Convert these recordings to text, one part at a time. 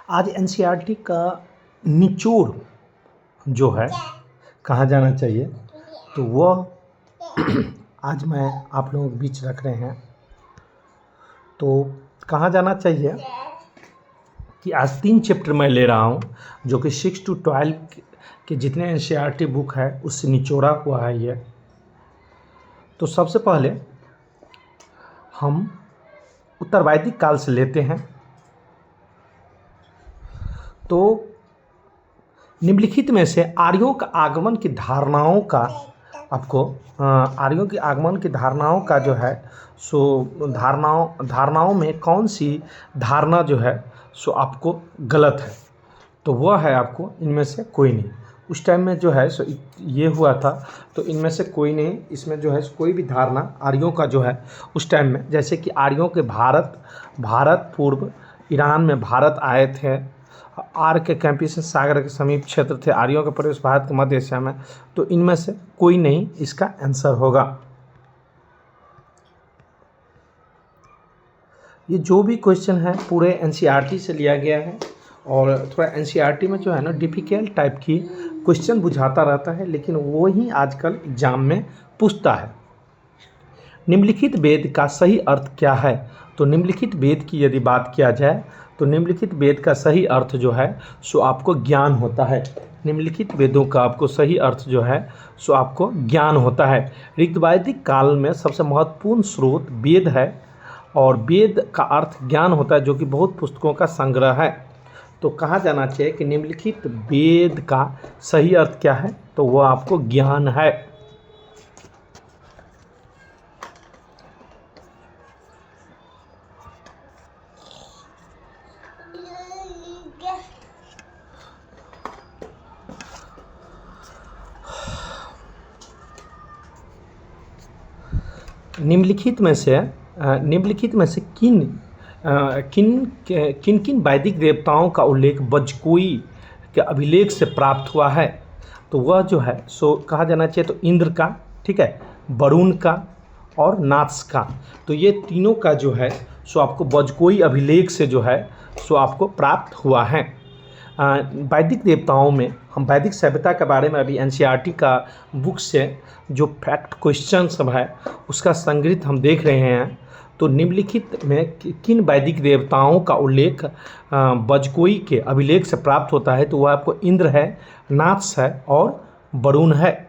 आज एनसीईआरटी का निचोड़ जो है कहाँ जाना चाहिए, तो वह आज मैं आप लोगों के बीच रख रहे हैं। तो कहाँ जाना चाहिए कि आज 3 चैप्टर मैं ले रहा हूँ जो कि 6 to 12 के जितने एनसीईआरटी बुक है उससे निचोड़ा हुआ है ये। तो सबसे पहले हम उत्तर वैदिक काल से लेते हैं। तो निम्नलिखित में से आर्यों का आगमन की धारणाओं का आपको आर्यों की आगमन की धारणाओं का जो है सो धारणाओं में कौन सी धारणा जो है सो आपको गलत है, तो वह है आपको इनमें से कोई नहीं। उस टाइम में जो है सो ये हुआ था, तो इनमें से कोई नहीं, इसमें जो है कोई भी धारणा आर्यों का जो है उस टाइम में, जैसे कि आर्यों के भारत पूर्व ईरान में भारत आए थे, आर्य के कैंपियन सागर के समीप क्षेत्र थे, आर्यों का प्रवेश भारत के मध्य एशिया में, तो इनमें से कोई नहीं इसका आंसर होगा। ये जो भी क्वेश्चन है पूरे एनसीईआरटी से लिया गया है और थोड़ा एनसीईआरटी में जो है ना डिफिकल्ट टाइप की क्वेश्चन बुझाता रहता है, लेकिन वो ही आजकल एग्जाम में पूछता है। निम्नलिखित वेद का सही अर्थ क्या है? तो निम्नलिखित वेद की यदि बात किया जाए तो निम्नलिखित वेद का सही अर्थ जो है सो आपको ज्ञान होता है। निम्नलिखित वेदों का आपको सही अर्थ जो है सो आपको ज्ञान होता है। ऋग्वैदिक काल में सबसे महत्वपूर्ण स्रोत वेद है और वेद का अर्थ ज्ञान होता है, जो कि बहुत पुस्तकों का संग्रह है। तो कहा जाना चाहिए कि निम्नलिखित वेद का सही अर्थ क्या है, तो वह आपको ज्ञान है। निम्नलिखित में से किन किन वैदिक देवताओं का उल्लेख बजकोई के अभिलेख से प्राप्त हुआ है? तो वह जो है सो कहा जाना चाहिए तो इंद्र का, ठीक है, वरुण का और नाथ्स का। तो ये तीनों का जो है सो आपको बजकोई अभिलेख से जो है सो आपको प्राप्त हुआ है। वैदिक देवताओं में हम वैदिक सभ्यता के बारे में अभी एनसीईआरटी का बुक से जो फैक्ट क्वेश्चन सब है उसका संग्रहित हम देख रहे हैं। तो निम्नलिखित में किन वैदिक देवताओं का उल्लेख बजकोई के अभिलेख से प्राप्त होता है? तो वह आपको इंद्र है, नाथ्स है और वरुण है।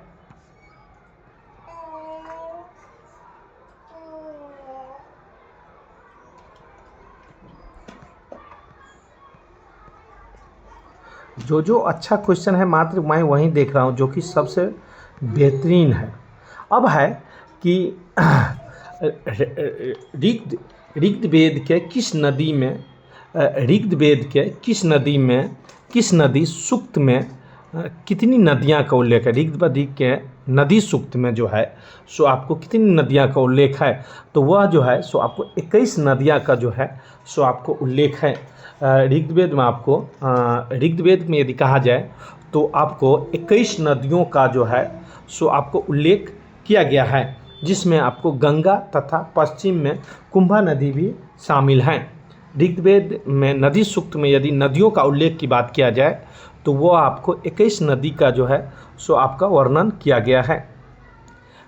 जो अच्छा क्वेश्चन है मात्र मैं वहीं देख रहा हूँ जो कि सबसे बेहतरीन है। अब है कि ऋग्वेद के किस नदी सूक्त में कितनी नदियाँ का उल्लेख है? ऋग्वेद के नदी सूक्त में जो है सो आपको कितनी नदियाँ का उल्लेख है? तो वह जो है सो आपको 21 नदियाँ का जो है सो आपको उल्लेख है। ऋग्वेद में यदि कहा जाए तो आपको 21 नदियों का जो है सो आपको उल्लेख किया गया है, जिसमें आपको गंगा तथा पश्चिम में कुंभा नदी भी शामिल हैं। ऋग्वेद में नदी सूक्त में यदि नदियों का उल्लेख की बात किया जाए तो वो आपको 21 नदी का जो है सो आपका वर्णन किया गया है।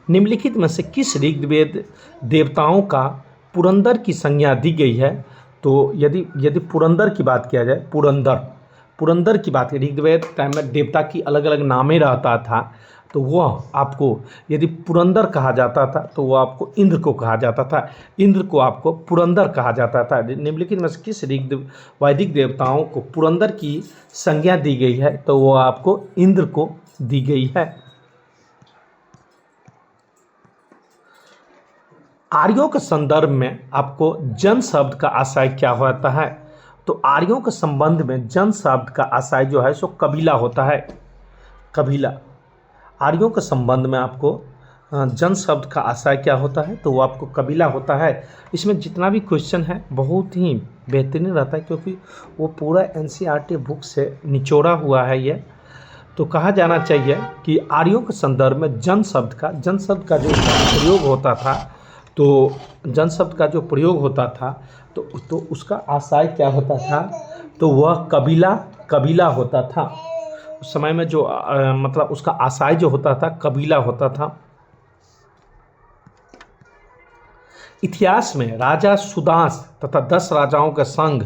निम्नलिखित में से किस ऋग्वेद देवताओं का पुरंदर की संज्ञा दी गई है? तो यदि पुरंदर की बात किया जाए, पुरंदर की बात करें, ऋग्वेद टाइम में देवता की अलग अलग नामें रहता था, तो वह आपको यदि पुरंदर कहा जाता था तो वह आपको इंद्र को कहा जाता था, इंद्र को आपको पुरंदर कहा जाता था। निम्नलिखित में से किस वैदिक देवताओं को पुरंदर की संज्ञा दी गई है? तो वह आपको इंद्र को दी गई है। आर्यों के संदर्भ में आपको जन शब्द का आशय क्या होता है? तो आर्यों के संबंध में जन शब्द का आशय जो है सो कबीला होता है। कबीला। आर्यों के संबंध में आपको जन शब्द का आशय क्या होता है? तो वो आपको कबीला होता है। इसमें जितना भी क्वेश्चन है बहुत ही बेहतरीन रहता है, क्योंकि वो पूरा एनसीईआरटी बुक से निचोड़ा हुआ है ये। तो कहा जाना चाहिए कि आर्यों के संदर्भ में जन शब्द का जो प्रयोग होता था, तो जन शब्द का जो प्रयोग होता था तो उसका आशय क्या होता था तो वह कबीला कबीला होता था। उस समय में जो मतलब उसका आशय जो होता था कबीला होता था। इतिहास में राजा सुदास तथा 10 राजाओं के संग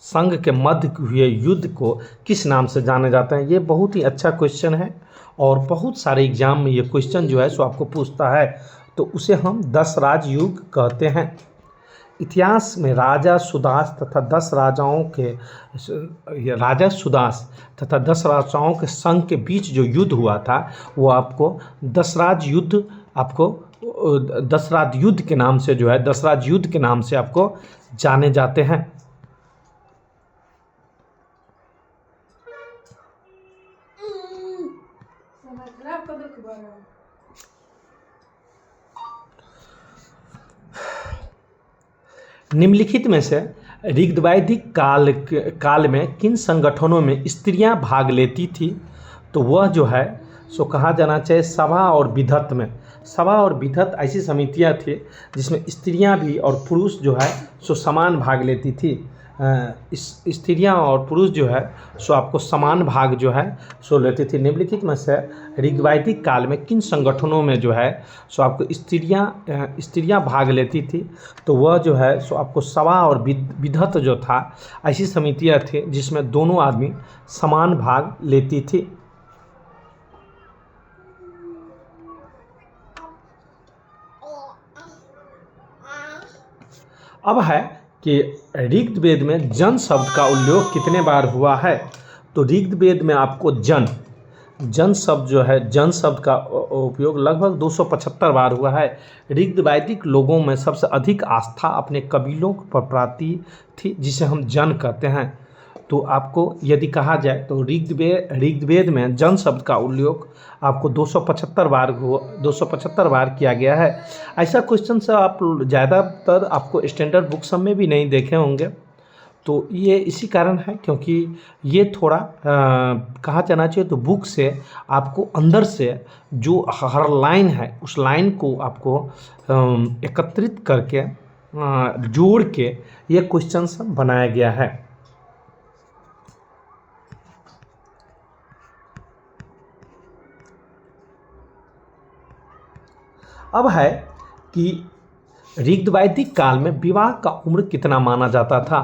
संघ के मध्य हुए युद्ध को किस नाम से जाने जाते हैं? ये बहुत ही अच्छा क्वेश्चन है और बहुत सारे एग्जाम में ये क्वेश्चन जो है सो आपको पूछता है। तो उसे हम 10 राज युग कहते हैं। इतिहास में राजा सुदास तथा 10 राजाओं के राजा सुदास तथा 10 राजाओं के संघ के बीच जो युद्ध हुआ था वो आपको दसराज युद्ध आपको दसराज युद्ध के नाम से जो है दसराज युद्ध के नाम से आपको जाने जाते हैं। निम्नलिखित में से ऋग्वैदिक काल में किन संगठनों में स्त्रियां भाग लेती थी? तो वह जो है सो कहा जाना चाहिए सभा और विधत में। सभा और विधत ऐसी समितियां थी जिसमें स्त्रियां भी और पुरुष जो है सो समान भाग लेती थी। स्त्रियां और पुरुष जो है सो आपको समान भाग जो है सो लेती थी। निम्नलिखित में से ऋग्वैदिक काल में किन संगठनों में जो है सो आपको स्त्रियां भाग लेती थी? तो वह जो है सो आपको सभा और विधत जो था ऐसी समितियां थी जिसमें दोनों आदमी समान भाग लेती थी। अब है कि ऋग्वेद में जन शब्द का उल्लेख कितने बार हुआ है? तो ऋग्वेद में आपको जन शब्द जो है जन शब्द का उपयोग लगभग 275 बार हुआ है। ऋग्वैदिक लोगों में सबसे अधिक आस्था अपने कबीलों पर प्रति थी जिसे हम जन कहते हैं। तो आपको यदि कहा जाए तो ऋग्वेद में जन शब्द का उल्लेख आपको 275 बार किया गया है। ऐसा क्वेश्चन से आप ज़्यादातर आपको स्टैंडर्ड बुक सब में भी नहीं देखे होंगे। तो ये इसी कारण है क्योंकि ये थोड़ा कहा जाना चाहिए तो बुक से आपको अंदर से जो हर लाइन है उस लाइन को आपको एकत्रित करके जोड़ के ये क्वेश्चंस बनाया गया है। अब है कि ऋग्वैदिक काल में विवाह का उम्र कितना माना जाता था?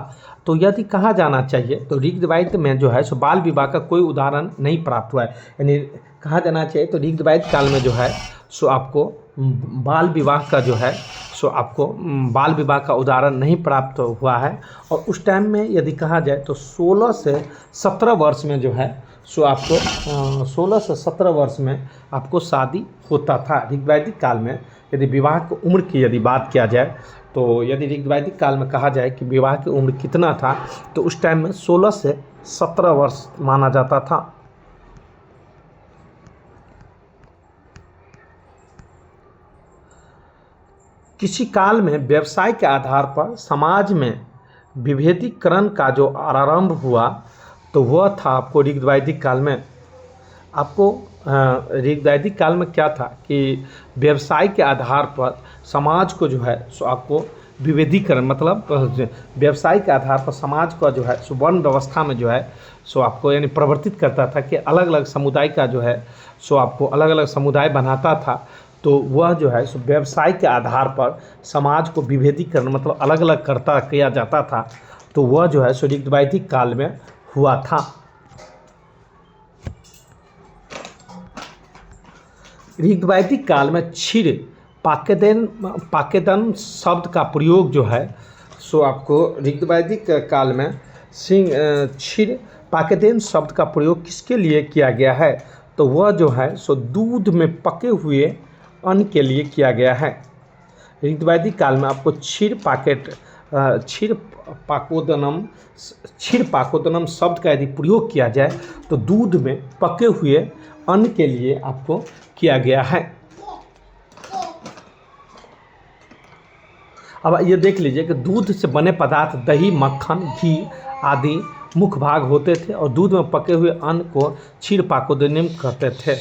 तो यदि कहा जाना चाहिए तो ऋग्वैद में जो है सो बाल विवाह का कोई उदाहरण नहीं प्राप्त हुआ है। यानी कहा जाना चाहिए तो ऋग्वैद काल में जो है सो आपको बाल विवाह का जो है सो आपको बाल विवाह का उदाहरण नहीं प्राप्त हुआ है। और उस टाइम में यदि कहा जाए तो 16 से 17 वर्ष में जो है सो आपको 16 से 17 वर्ष में आपको शादी होता था ऋग्वैदिक काल में। यदि विवाह की उम्र की यदि बात किया जाए तो यदि ऋग्वैदिक काल में कहा जाए कि विवाह की उम्र कितना था तो उस टाइम में 16 से 17 वर्ष माना जाता था। किसी काल में व्यवसाय के आधार पर समाज में विभेदीकरण का जो आरंभ हुआ तो वह था आपको ऋग्वैदिक काल में। आपको ऋग्वैदिक काल में क्या था कि व्यवसाय के आधार पर समाज को जो है सो आपको विभेदीकरण मतलब व्यवसाय के आधार पर समाज का जो है सो वर्ण व्यवस्था में जो है सो आपको यानी प्रवर्तित करता था कि अलग अलग समुदाय का जो है सो आपको अलग अलग समुदाय बनाता था। तो वह जो है सो व्यवसाय के आधार पर समाज को विभेदीकरण मतलब अलग अलग करता किया जाता था। तो वह जो है सो ऋग्वैदिक काल में हुआ था। ऋग्वैदिक काल में क्षीर पाकेदन शब्द का प्रयोग जो है सो आपको ऋग्वैदिक काल में क्षीर पाकेदन शब्द का प्रयोग किसके लिए किया गया है? तो वह जो है सो दूध में पके हुए अन्न के लिए किया गया है। ऋग्वैदिक काल में आपको क्षीर पाकोदनम शब्द का यदि प्रयोग किया जाए तो दूध में पके हुए अन्न के लिए आपको किया गया है। अब ये देख लीजिए कि दूध से बने पदार्थ दही मक्खन घी आदि मुख्य भाग होते थे और दूध में पके हुए अन्न को क्षीर पाकोदनम कहते थे।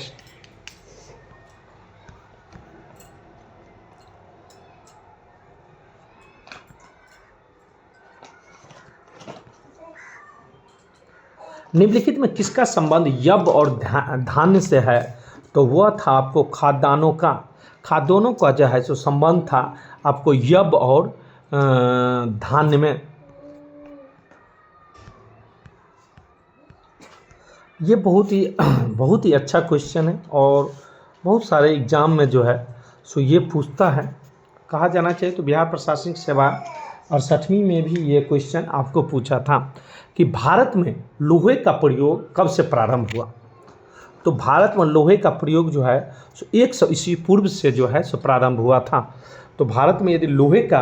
निम्नलिखित में किसका संबंध यब और धान्य से है? तो वह था आपको खाद्यान्नों का। खाद्यान्नों का जो है सो संबंध था आपको यब और धान्य में। ये बहुत ही अच्छा क्वेश्चन है और बहुत सारे एग्जाम में जो है सो ये पूछता है। कहा जाना चाहिए तो बिहार प्रशासनिक सेवा 68वीं में भी ये क्वेश्चन आपको पूछा था कि भारत में लोहे का प्रयोग कब से प्रारंभ हुआ? तो भारत में लोहे का प्रयोग जो है सो 100 ईस्वी पूर्व से जो है सो प्रारंभ हुआ था। तो भारत में यदि लोहे का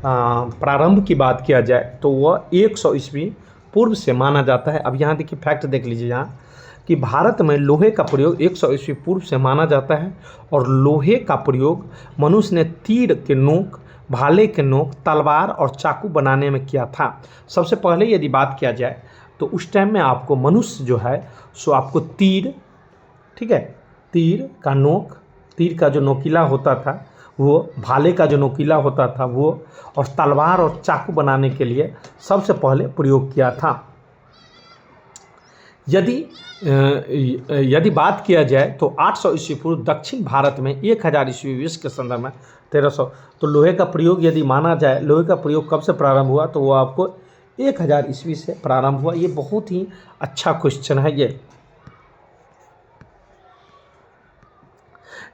प्रारंभ की बात किया जाए तो वह 100 ईस्वी पूर्व से माना जाता है। अब यहाँ देखिए फैक्ट देख लीजिए यहाँ कि भारत में लोहे का प्रयोग 100 ईस्वी पूर्व से माना जाता है और लोहे का प्रयोग मनुष्य ने तीर के नोक, भाले के नोक, तलवार और चाकू बनाने में किया था। सबसे पहले यदि बात किया जाए तो उस टाइम में आपको मनुष्य जो है सो आपको तीर, ठीक है, तीर का नोक, तीर का जो नोकीला होता था वो, भाले का जो नोकीला होता था वो, और तलवार और चाकू बनाने के लिए सबसे पहले प्रयोग किया था। यदि बात किया जाए तो 800 ईस्वी पूर्व दक्षिण भारत में 1000 ईस्वी विश्व के संदर्भ में 1300। तो लोहे का प्रयोग यदि माना जाए, लोहे का प्रयोग कब से प्रारंभ हुआ? तो वो आपको 1000 ईस्वी से प्रारंभ हुआ। ये बहुत ही अच्छा क्वेश्चन है ये।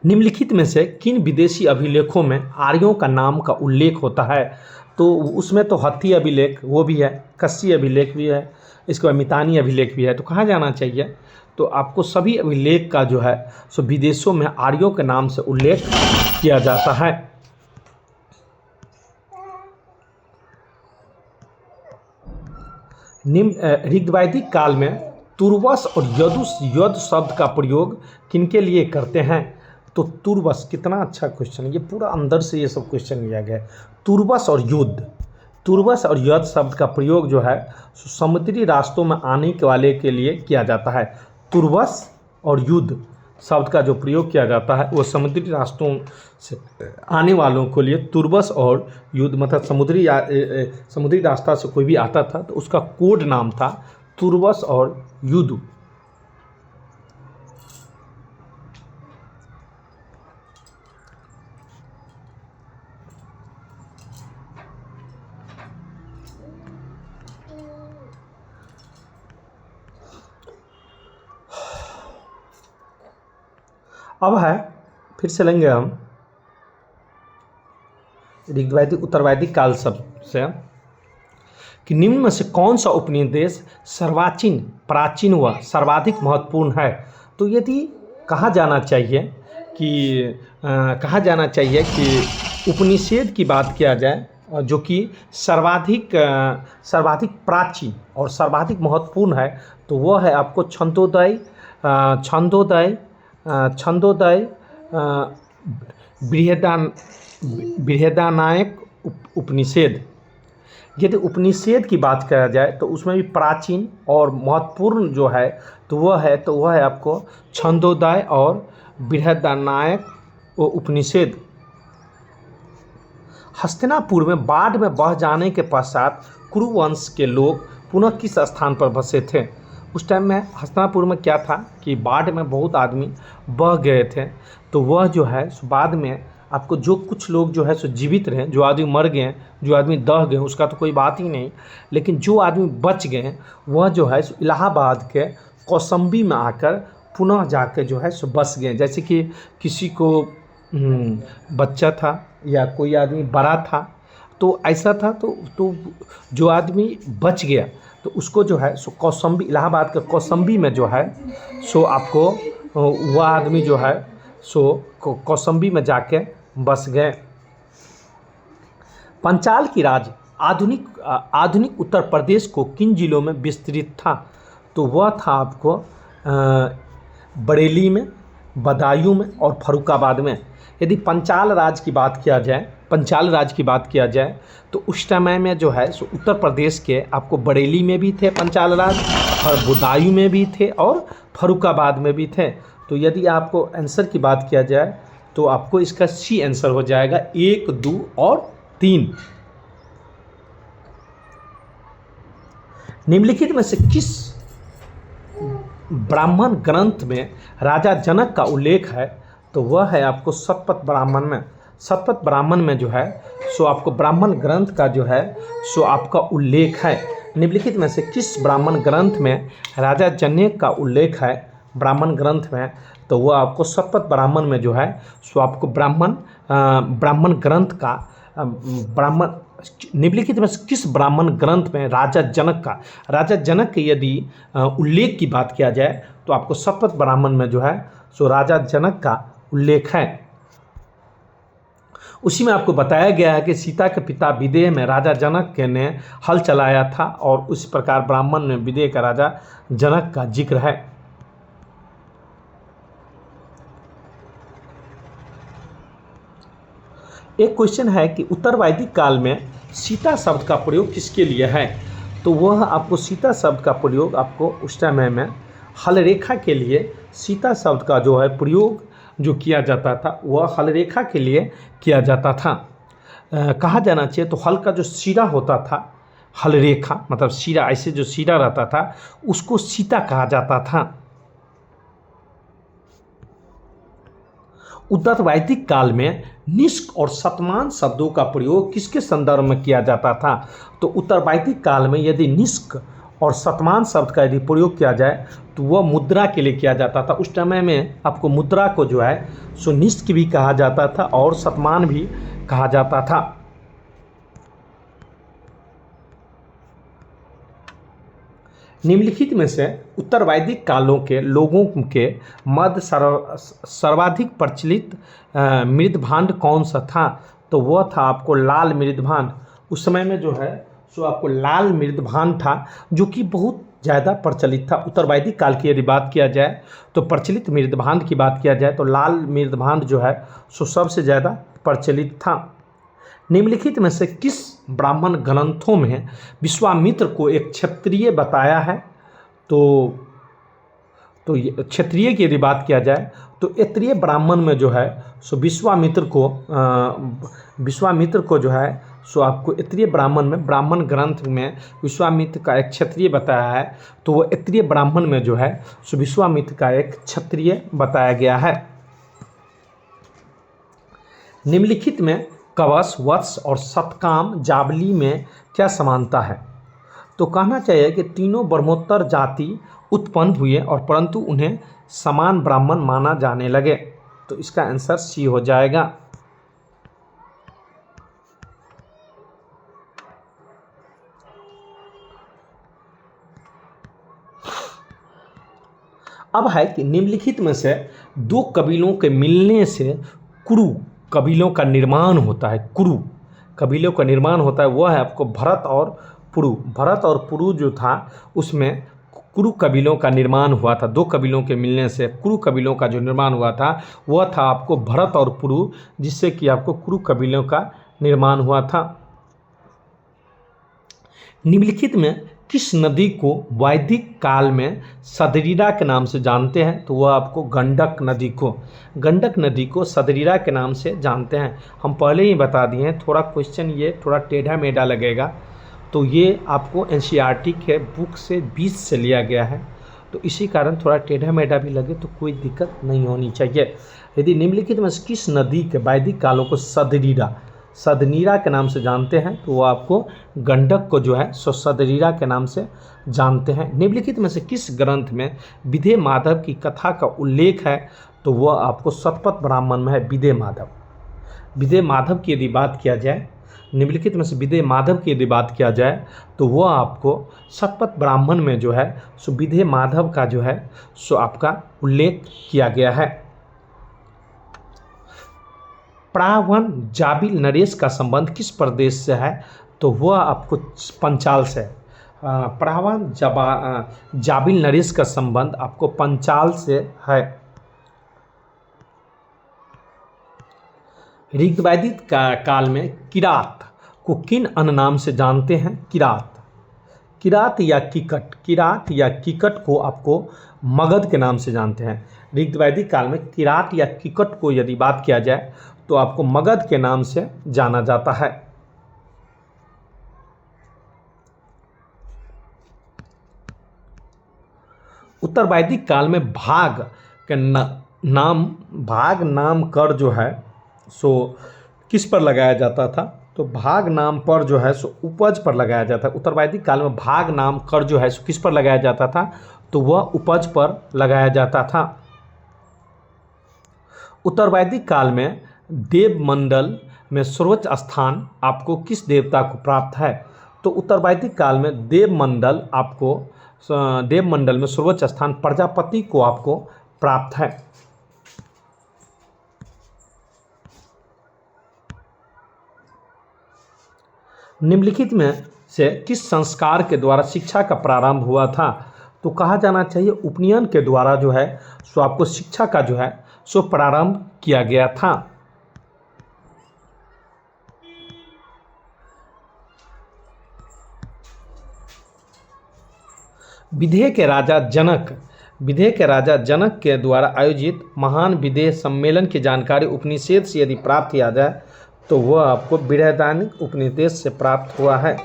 निम्नलिखित में से किन विदेशी अभिलेखों में आर्यों का नाम का उल्लेख होता है? तो उसमें तो हत्थी अभिलेख वो भी है, कस्सी अभिलेख भी है, इसके बाद मितानी अभिलेख भी है। तो कहा जाना चाहिए तो आपको सभी अभिलेख का जो है सो विदेशों में आर्यों के नाम से उल्लेख किया जाता है। ऋग्वैदिक काल में तुर्वस और यद शब्द का प्रयोग किनके लिए करते हैं? तो तुर्वस, कितना अच्छा क्वेश्चन है ये, पूरा अंदर से ये सब क्वेश्चन लिया गया है। तुर्वस और युद्ध, तुर्वस और यद शब्द का प्रयोग जो है समुद्री रास्तों में आने वाले के लिए किया जाता है। तुर्वस और युद्ध शब्द का जो प्रयोग किया जाता है वो समुद्री रास्तों से आने वालों के लिए तुर्वस और युद्ध, मतलब समुद्री रास्ता से कोई भी आता था तो उसका कोड नाम था तुर्वस और युद्ध। अब है फिर से लेंगे हम ऋग्वैदिक उत्तरवैदिक काल सब से कि निम्न में से कौन सा उपनिषद सर्वाचीन, प्राचीन व सर्वाधिक महत्वपूर्ण है? तो यदि कहा जाना चाहिए कि उपनिषद की बात किया जाए जो कि सर्वाधिक प्राचीन और सर्वाधिक महत्वपूर्ण है तो वह है आपको छंदोदय बृहदारण्यक उपनिषद। यदि उपनिषद की बात किया जाए तो उसमें भी प्राचीन और महत्वपूर्ण जो है तो वह है आपको छंदोदय और बृहदारण्यक उपनिषद। हस्तिनापुर में बाढ़ में बह जाने के पश्चात कुरु वंश के लोग पुनः किस स्थान पर बसे थे? उस टाइम में हस्तिनापुर में क्या था कि बाढ़ में बहुत आदमी बह गए थे तो वह जो है बाद में आपको जो कुछ लोग जो है सो जीवित रहे, जो आदमी मर गए, जो आदमी दह गए उसका तो कोई बात ही नहीं, लेकिन जो आदमी बच गए वह जो है सो इलाहाबाद के कौसम्बी में आकर पुनः जाकर जो है सो बस गए। जैसे कि किसी को बच्चा था या कोई आदमी बड़ा था तो ऐसा था तो जो आदमी बच गया तो उसको जो है सो कौसम्बी, इलाहाबाद के कौसम्बी में जो है सो आपको वह आदमी जो है सो कौसम्बी में जाके बस गए। पंचाल की राज आधुनिक उत्तर प्रदेश को किन जिलों में विस्तृत था? तो वह था आपको बरेली में, बदायूं में और फर्रुखाबाद में। यदि पंचाल राज की बात किया जाए तो उस समय में जो है सो उत्तर प्रदेश के आपको बरेली में भी थे पंचाल राज, और बदायूं में भी थे और फर्रुखाबाद में भी थे। तो यदि आपको आंसर की बात किया जाए तो आपको इसका सी आंसर हो जाएगा 1, 2 और 3। निम्नलिखित में से किस ब्राह्मण ग्रंथ में राजा जनक का उल्लेख है तो वह है आपको शतपथ ब्राह्मण में। शतपथ ब्राह्मण में जो है सो आपको ब्राह्मण ग्रंथ का जो है सो आपका उल्लेख है। निम्नलिखित में से किस ब्राह्मण ग्रंथ में राजा जनक का उल्लेख है ब्राह्मण ग्रंथ में, तो वह आपको शतपथ ब्राह्मण में जो है सो आपको ब्राह्मण ग्रंथ का ब्राह्मण निम्नलिखित में से किस ब्राह्मण ग्रंथ में राजा जनक के यदि उल्लेख की बात किया जाए तो आपको शतपथ ब्राह्मण में जो है सो राजा जनक का उल्लेख है। उसी में आपको बताया गया है कि सीता के पिता विदेह में राजा जनक के ने हल चलाया था और उस प्रकार ब्राह्मण में विदेह का राजा जनक का जिक्र है। एक क्वेश्चन है कि उत्तर वैदिक काल में सीता शब्द का प्रयोग किसके लिए है, तो वह आपको सीता शब्द का प्रयोग आपको उस समय में हल रेखा के लिए सीता शब्द का जो है प्रयोग जो किया जाता था वह हल रेखा के लिए किया जाता था। कहा जाना चाहिए तो हल का जो सिरा होता था, हल रेखा मतलब सिरा, ऐसे जो सिरा रहता था उसको सीता कहा जाता था। उत्तर वैदिक काल में निष्क और शतमान शब्दों का प्रयोग किसके संदर्भ में किया जाता था, तो उत्तर वैदिक काल में यदि निष्क और शतमान शब्द का यदि प्रयोग किया जाए तो वह मुद्रा के लिए किया जाता था। उस समय में आपको मुद्रा को जो है सो निष्क भी कहा जाता था और शतमान भी कहा जाता था। निम्नलिखित में से उत्तर वैदिक कालों के लोगों के मध्य सर्वाधिक प्रचलित मृदभांड कौन सा था, तो वह था आपको लाल मृदभांड। उस समय में जो है सो आपको लाल मृदभांड था जो कि बहुत ज़्यादा प्रचलित था। उत्तर वैदिक काल की यदि बात किया जाए तो प्रचलित मृदभांड की बात किया जाए तो लाल मृदभांड जो है सो सबसे ज़्यादा प्रचलित था। निम्नलिखित में से किस ब्राह्मण ग्रंथों में विश्वामित्र को एक क्षत्रिय बताया है, तो क्षत्रिय की यदि बात किया जाए तो ऐत्रेय ब्राह्मण में जो है सो विश्वामित्र को जो है सो आपको ऐत्रेय ब्राह्मण में ब्राह्मण ग्रंथ में विश्वामित्र का एक क्षत्रिय बताया है, तो वो ऐत्रेय ब्राह्मण में जो है सो विश्वामित्र का एक क्षत्रिय बताया गया है। निम्नलिखित में कवच, वत्स और शतकाम जावली में क्या समानता है, तो कहना चाहिए कि तीनों ब्रह्मोत्तर जाति उत्पन्न हुए और परंतु उन्हें समान ब्राह्मण माना जाने लगे, तो इसका आंसर सी हो जाएगा। अब है कि निम्नलिखित में से दो कबीलों के मिलने से कुरु कबीलों का निर्माण होता है। कुरु कबीलों का निर्माण होता है वह है आपको भरत और पुरु। भरत और पुरु जो था उसमें कुरु कबीलों का निर्माण हुआ था। दो कबीलों के मिलने से कुरु कबीलों का जो निर्माण हुआ था वह था आपको भरत और पुरु, जिससे कि आपको कुरु कबीलों का निर्माण हुआ था। निम्नलिखित में किस नदी को वैदिक काल में सदरीरा के नाम से जानते हैं, तो वह आपको गंडक नदी को सदरीरा के नाम से जानते हैं। हम पहले ही बता दिए हैं, थोड़ा क्वेश्चन ये थोड़ा टेढ़ा मेढ़ा लगेगा, तो ये आपको एनसीईआरटी के बुक से 20 से लिया गया है, तो इसी कारण थोड़ा टेढ़ा मेढ़ा भी लगे तो कोई दिक्कत नहीं होनी चाहिए। यदि निम्नलिखित में किस नदी के वैदिक कालों को सदनीरा के नाम से जानते हैं, तो वो आपको गंडक को जो है सो सदरीरा के नाम से जानते हैं। निम्नलिखित में से किस ग्रंथ में विदेह माधव की कथा का उल्लेख है, तो वह आपको शतपथ ब्राह्मण में है। विदेह माधव की यदि बात किया जाए, निम्नलिखित में से विदेह माधव की यदि बात किया जाए तो वह आपको शतपथ ब्राह्मण में जो है सो विदेह माधव का जो है सो आपका उल्लेख किया गया है। प्रावन जाबिल नरेश का संबंध किस प्रदेश से है, तो वह आपको पंचाल से। प्रावन जाबिल नरेश का संबंध आपको पंचाल से है। ऋग्वैदिक काल में किरात को किन अन्य नाम से जानते हैं? किरात या किकट को आपको मगध के नाम से जानते हैं। ऋग्वैदिक काल में किरात या किकट को यदि बात किया जाए तो आपको मगध के नाम से जाना जाता है। उत्तर वैदिक काल में भाग के भाग नाम कर जो है सो किस पर लगाया जाता था? तो भाग नाम पर जो है सो उपज पर लगाया जाता है। उत्तर वैदिक काल में भाग नाम कर जो है सो किस पर लगाया जाता था? तो वह उपज पर लगाया जाता था। उत्तर वैदिक काल में देवमंडल में सर्वोच्च स्थान आपको किस देवता को प्राप्त है? तो उत्तर वैदिक काल में देवमंडल में सर्वोच्च स्थान प्रजापति को आपको प्राप्त है। निम्नलिखित में से किस संस्कार के द्वारा शिक्षा का प्रारंभ हुआ था? तो कहा जाना चाहिए उपनयन के द्वारा जो है सो आपको शिक्षा का जो है सो प्रारंभ किया गया था। विदेह के राजा जनक के द्वारा आयोजित महान विदेह सम्मेलन की जानकारी उपनिषद से यदि प्राप्त किया जाए तो वह आपको बृहदारण्यक उपनिषद से प्राप्त हुआ है।